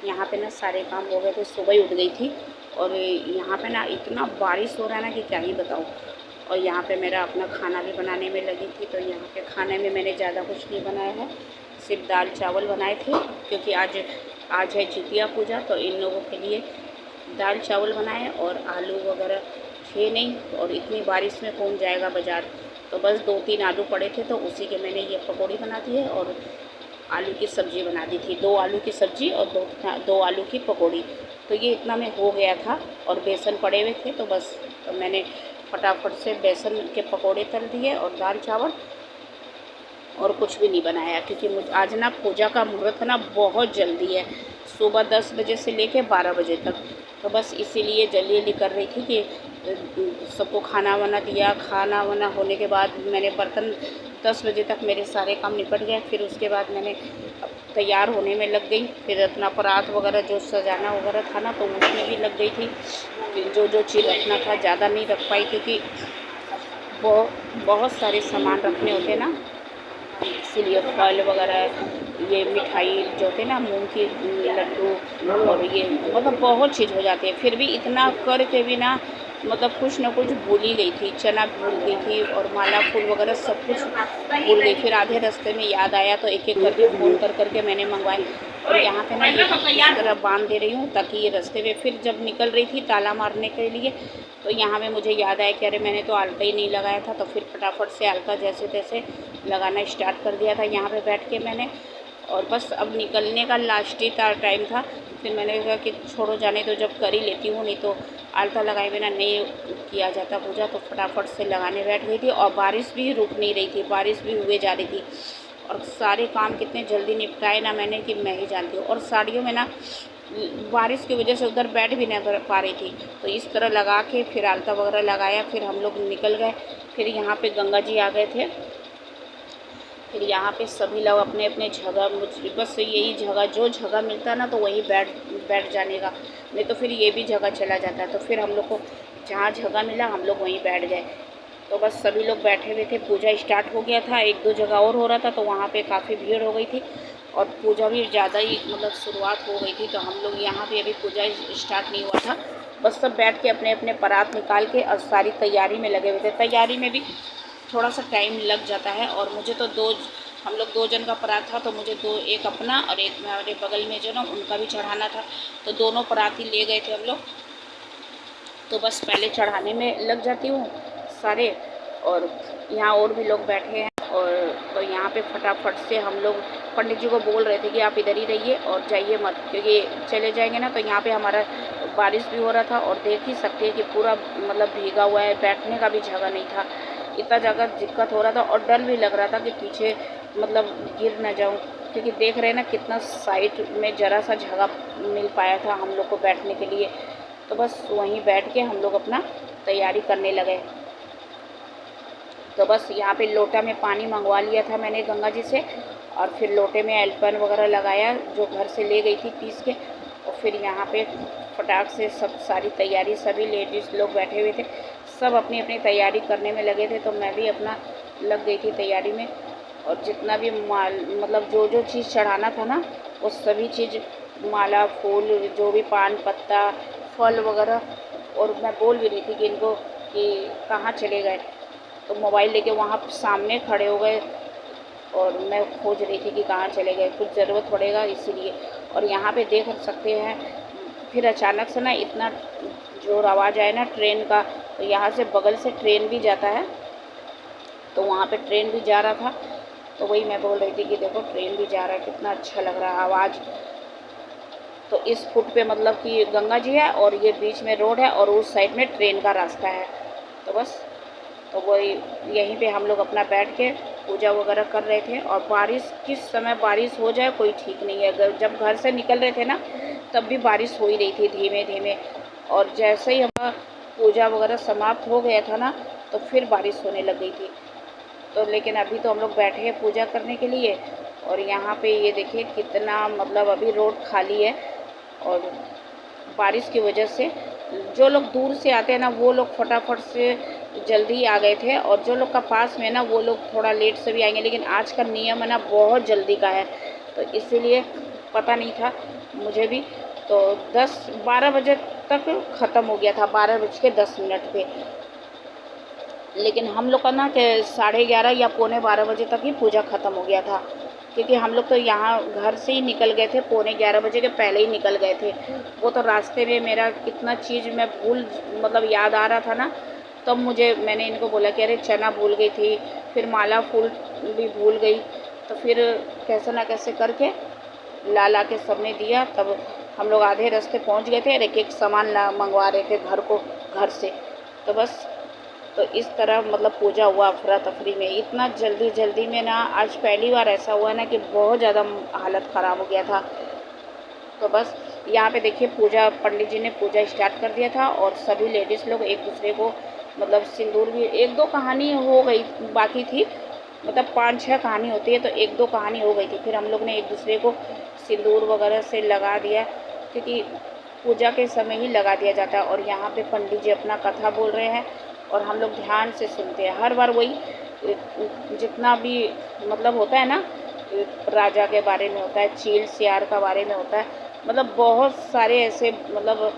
यहाँ पे ना सारे काम हो गए थे, सुबह ही उठ गई थी। और यहाँ पे ना इतना बारिश हो रहा है ना कि क्या ही बताऊँ। और यहाँ पे मेरा अपना खाना भी बनाने में लगी थी। तो यहाँ पे खाने में मैंने ज़्यादा कुछ नहीं बनाया है, सिर्फ दाल चावल बनाए थे, क्योंकि आज है जितिया पूजा। तो इन लोगों के लिए दाल चावल बनाए और आलू वगैरह थे नहीं, और इतनी बारिश में कौन जाएगा बाज़ार। तो बस 2-3 आलू पड़े थे, तो उसी के मैंने ये पकौड़ी बना दी है और आलू की सब्ज़ी बना दी थी। 2 आलू की सब्ज़ी और 2 आलू की पकौड़ी। तो ये इतना में हो गया था, और बेसन पड़े हुए थे, तो बस तो मैंने फटाफट से बेसन के पकौड़े तल दिए और दाल चावल, और कुछ भी नहीं बनाया, क्योंकि मुझे आज ना पूजा का मुहूर्त ना बहुत जल्दी है, सुबह 10 बजे से लेके 12 बजे तक। तो बस इसीलिए जल्दी जल्दी कर रही थी कि सबको खाना वाना दिया। खाना वाना होने के बाद मैंने बर्तन 10 बजे तक मेरे सारे काम निपट गए। फिर उसके बाद मैंने तैयार होने में लग गई। फिर अपना परात वगैरह जो सजाना वगैरह था ना, तो उसमें भी लग गई थी। फिर जो चीज़ रखना था ज़्यादा नहीं रख पाई, क्योंकि बहुत सारे सामान रखने होते ना, इसीलिए फल वगैरह, ये मिठाई जो होते ना, मूंग की लड्डू, और ये मतलब बहुत चीज़ हो जाती है। फिर भी इतना करके भी ना, मतलब कुछ ना कुछ भूल ही गई थी। चना भूल गई थी और माला फूल वगैरह सब कुछ भूल गई। फिर आधे रास्ते में याद आया, तो एक एक करके फ़ोन करके मैंने मंगवाए। और यहाँ पे ना ये इस तरह बांध दे रही हूँ, ताकि ये रास्ते में फिर जब निकल रही थी ताला मारने के लिए, तो यहाँ पे मुझे याद आया कि अरे मैंने तो आलता ही नहीं लगाया था। तो फिर फटाफट से आलता जैसे तैसे लगाना स्टार्ट कर दिया था यहाँ पे बैठ के मैंने। और बस अब निकलने का लास्ट ही टाइम था। फिर मैंने कहा कि छोड़ो जाने तो, जब कर ही लेती हूँ, नहीं तो आलता लगाए बिना नहीं किया जाता पूजा। तो फटाफट से लगाने बैठ गई थी, और बारिश भी रुक नहीं रही थी, बारिश भी हुए जा रही थी। और सारे काम कितने जल्दी निपटाए ना मैंने, कि मैं ही जानती हूँ। और साड़ियों में ना बारिश की वजह से उधर बैठ भी नहीं पा रही थी। तो इस तरह लगा के फिर आलता वगैरह लगाया, फिर हम लोग निकल गए। फिर यहाँ पे गंगा जी आ गए थे। फिर यहाँ पे सभी लोग अपने अपने जगह, मुझे बस यही जगह, जो जगह मिलता है ना, तो वहीं बैठ जाने का, नहीं तो फिर ये भी जगह चला जाता है। तो फिर हम लोग को जहाँ जगह मिला हम लोग वहीं बैठ गए। तो बस सभी लोग बैठे हुए थे, पूजा स्टार्ट हो गया था। 1-2 जगह और हो रहा था, तो वहाँ पे काफ़ी भीड़ हो गई थी, और पूजा भी ज़्यादा ही मतलब शुरुआत हो गई थी। तो हम लोग यहाँ पे अभी पूजा स्टार्ट नहीं हुआ था, बस सब बैठ के अपने अपने परात निकाल के और सारी तैयारी में लगे हुए थे। तैयारी में भी थोड़ा सा टाइम लग जाता है। और मुझे तो हम लोग 2 जन का परात था, तो मुझे एक अपना और एक मेरे बगल में जो ना उनका भी चढ़ाना था। तो दोनों परात ही ले गए थे हम लोग। तो बस पहले चढ़ाने में लग जाती हूँ सारे, और यहाँ और भी लोग बैठे हैं। और तो यहाँ पे फटाफट से हम लोग पंडित जी को बोल रहे थे कि आप इधर ही रहिए और जाइए मत, क्योंकि चले जाएंगे ना तो यहाँ पे हमारा बारिश भी हो रहा था, और देख ही सकते हैं कि पूरा मतलब भीगा हुआ है, बैठने का भी जगह नहीं था, इतना जगह दिक्कत हो रहा था। और डर भी लग रहा था कि पीछे मतलब गिर ना जाऊँ, क्योंकि देख रहे हैं ना कितना साइड में ज़रा सा जगह मिल पाया था हम लोग को बैठने के लिए। तो बस वहीं बैठ के हम लोग अपना तैयारी करने लगे। तो बस यहाँ पे लोटा में पानी मंगवा लिया था मैंने गंगा जी से, और फिर लोटे में एल्पन वगैरह लगाया जो घर से ले गई थी पीस के। और फिर यहाँ पे फटाक से सब सारी तैयारी, सभी लेडीज़ लोग बैठे हुए थे, सब अपनी अपनी तैयारी करने में लगे थे। तो मैं भी अपना लग गई थी तैयारी में। और जितना भी माल मतलब जो चीज़ चढ़ाना था ना, वो सभी चीज़, माला फूल, जो भी पान पत्ता फल वगैरह। और मैं बोल भी रही थी कि इनको कि कहाँ चले गए, तो मोबाइल लेके वहाँ सामने खड़े हो गए, और मैं खोज रही थी कि कहाँ चले गए, कुछ ज़रूरत पड़ेगा इसीलिए। और यहाँ पे देख सकते हैं, फिर अचानक से ना इतना जोर आवाज़ आया ना ट्रेन का। तो यहाँ से बगल से ट्रेन भी जाता है, तो वहाँ पे ट्रेन भी जा रहा था। तो वही मैं बोल रही थी कि देखो ट्रेन भी जा रहा है, कितना अच्छा लग रहा है आवाज़। तो इस फुट पे मतलब कि गंगा जी है, और ये बीच में रोड है, और उस साइड में ट्रेन का रास्ता है। तो बस तो वही यहीं पे हम लोग अपना बैठ के पूजा वगैरह कर रहे थे। और बारिश, किस समय बारिश हो जाए कोई ठीक नहीं है। अगर जब घर से निकल रहे थे ना, तब भी बारिश हो ही रही थी धीमे धीमे। और जैसे ही हमारा पूजा वगैरह समाप्त हो गया था ना, तो फिर बारिश होने लग गई थी। तो लेकिन अभी तो हम लोग बैठे हैं पूजा करने के लिए। और यहाँ पे ये देखिए कितना मतलब अभी रोड खाली है, और बारिश की वजह से जो लोग दूर से आते हैं ना, वो लोग फटाफट से जल्दी आ गए थे, और जो लोग का पास में ना, वो लोग थोड़ा लेट से भी आएंगे। लेकिन आज का नियम है ना बहुत जल्दी का है, तो इसीलिए पता नहीं था। मुझे भी। तो 10-12 बजे तक ख़त्म हो गया था, 12:10 पे। लेकिन हम लोग का ना कि 11:30 या पौने 12 बजे तक ही पूजा ख़त्म हो गया था, क्योंकि हम लोग तो यहाँ घर से ही निकल गए थे, पौने 11 बजे के पहले ही निकल गए थे। वो तो रास्ते में मेरा कितना चीज़ मैं मतलब याद आ रहा था ना, तब मैंने इनको बोला कि अरे चना भूल गई थी, फिर माला फूल भी भूल गई। तो फिर कैसे ना कैसे करके ला के सबने दिया। तब हम लोग आधे रास्ते पहुँच गए थे और एक सामान मंगवा रहे थे घर से। तो बस तो इस तरह मतलब पूजा हुआ अफरा तफरी में। इतना जल्दी में ना, आज पहली बार ऐसा हुआ ना कि बहुत ज़्यादा हालत ख़राब हो गया था। तो बस यहाँ पे देखिए पूजा, पंडित जी ने पूजा स्टार्ट कर दिया था और सभी लेडीज़ लोग एक दूसरे को मतलब सिंदूर भी, 1-2 कहानी हो गई, बाकी थी मतलब 5-6 कहानी होती है, तो 1-2 कहानी हो गई थी। फिर हम लोग ने एक दूसरे को सिंदूर वगैरह से लगा दिया, क्योंकि पूजा के समय ही लगा दिया जाता है। और यहाँ पे पंडित जी अपना कथा बोल रहे हैं और हम लोग ध्यान से सुनते हैं। हर बार वही जितना भी मतलब होता है ना, राजा के बारे में होता है, चील सियार का बारे में होता है, मतलब बहुत सारे ऐसे मतलब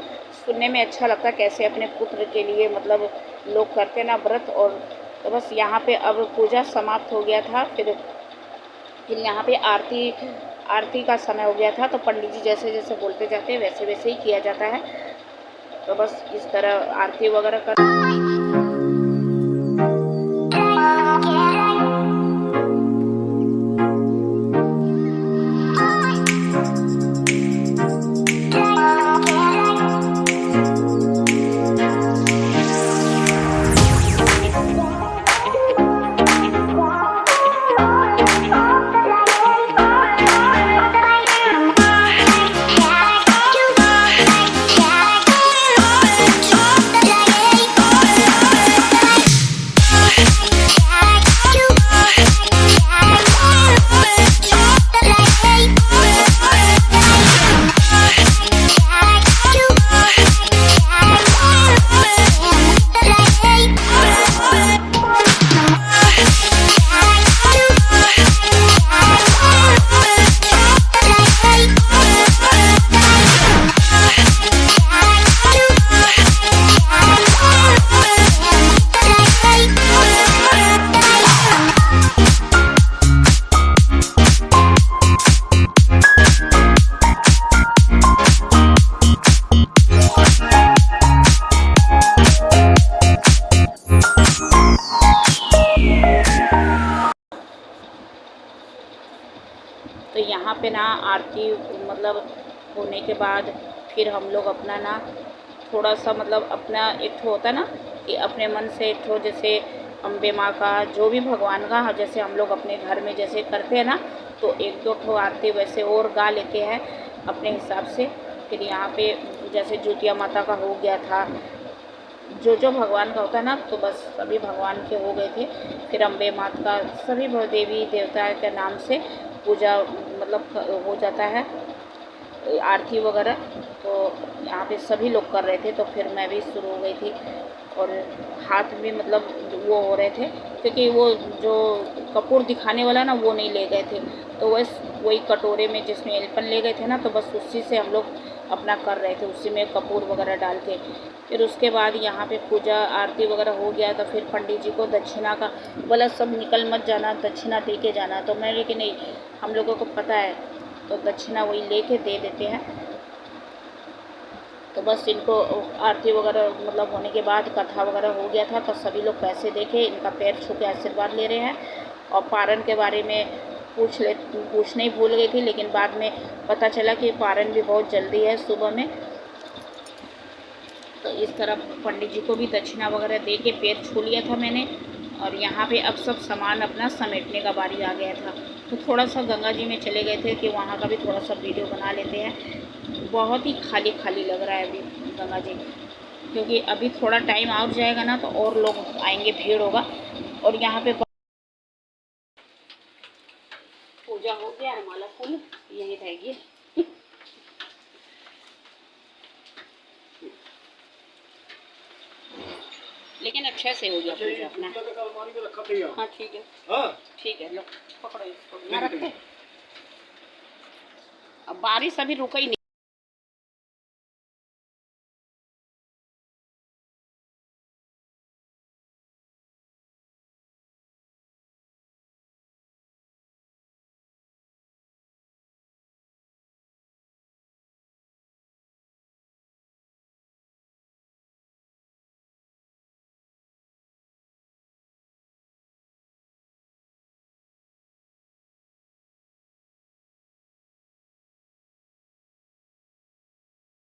सुनने में अच्छा लगता है कैसे अपने पुत्र के लिए मतलब लोग करते ना व्रत। और तो बस यहाँ पे अब पूजा समाप्त हो गया था। फिर यहाँ पे आरती का समय हो गया था। तो पंडित जी जैसे जैसे बोलते जाते हैं वैसे वैसे ही किया जाता है। तो बस इस तरह आरती वगैरह कर तो यहाँ पे ना आरती मतलब होने के बाद फिर हम लोग अपना ना थोड़ा सा मतलब अपना एक ठो होता है ना कि अपने मन से एक ठो, जैसे अम्बे माँ का जो भी भगवान का जैसे हम लोग अपने घर में जैसे करते हैं ना, तो 1-2 ठो आरती वैसे और गा लेते हैं अपने हिसाब से। फिर यहाँ पे जैसे ज्योतिया माता का हो गया था, जो भगवान का होता है ना, तो बस सभी भगवान के हो गए थे। फिर अम्बे माता का सभी देवी देवता के नाम से पूजा मतलब हो जाता है, आरती वगैरह। तो यहाँ पे सभी लोग कर रहे थे, तो फिर मैं भी शुरू हो गई थी। और हाथ भी मतलब वो हो रहे थे, क्योंकि वो जो कपूर दिखाने वाला ना वो नहीं ले गए थे, तो बस वही कटोरे में जिसमें एलपन ले गए थे ना, तो बस उसी से हम लोग अपना कर रहे थे, उसी में कपूर वगैरह डाल के। फिर उसके बाद यहाँ पे पूजा आरती वगैरह हो गया, तो फिर पंडित जी को दक्षिणा का बोला, सब निकल मत जाना, दक्षिणा दे के जाना। तो मैं लेकिन नहीं, हम लोगों को पता है, तो दक्षिणा वही लेके दे देते हैं। तो बस इनको आरती वगैरह मतलब होने के बाद कथा वगैरह हो गया था, तो सभी लोग पैसे देके इनका पैर छू के आशीर्वाद ले रहे हैं। और पारण के बारे में पूछने ही भूल गई थी, लेकिन बाद में पता चला कि पारण भी बहुत जल्दी है सुबह में। तो इस तरह पंडित जी को भी दक्षिणा वगैरह दे के पैर छू लिया था मैंने। और यहाँ पे अब सब सामान अपना समेटने का बारी आ गया था, तो थोड़ा सा गंगा जी में चले गए थे कि वहाँ का भी थोड़ा सा वीडियो बना लेते हैं। बहुत ही खाली खाली लग रहा है अभी गंगा जी, क्योंकि अभी थोड़ा टाइम और जाएगा ना तो और लोग आएंगे, भीड़ होगा। और यहाँ पे पूजा हो गया है, माला फूल यही रहेगी। लेकिन अच्छे से हो गया पूजा अपना। हाँ ठीक है, ठीक है, लो पकड़ो इसको, ना रखते। अब बारिश अभी रुका ही नहीं।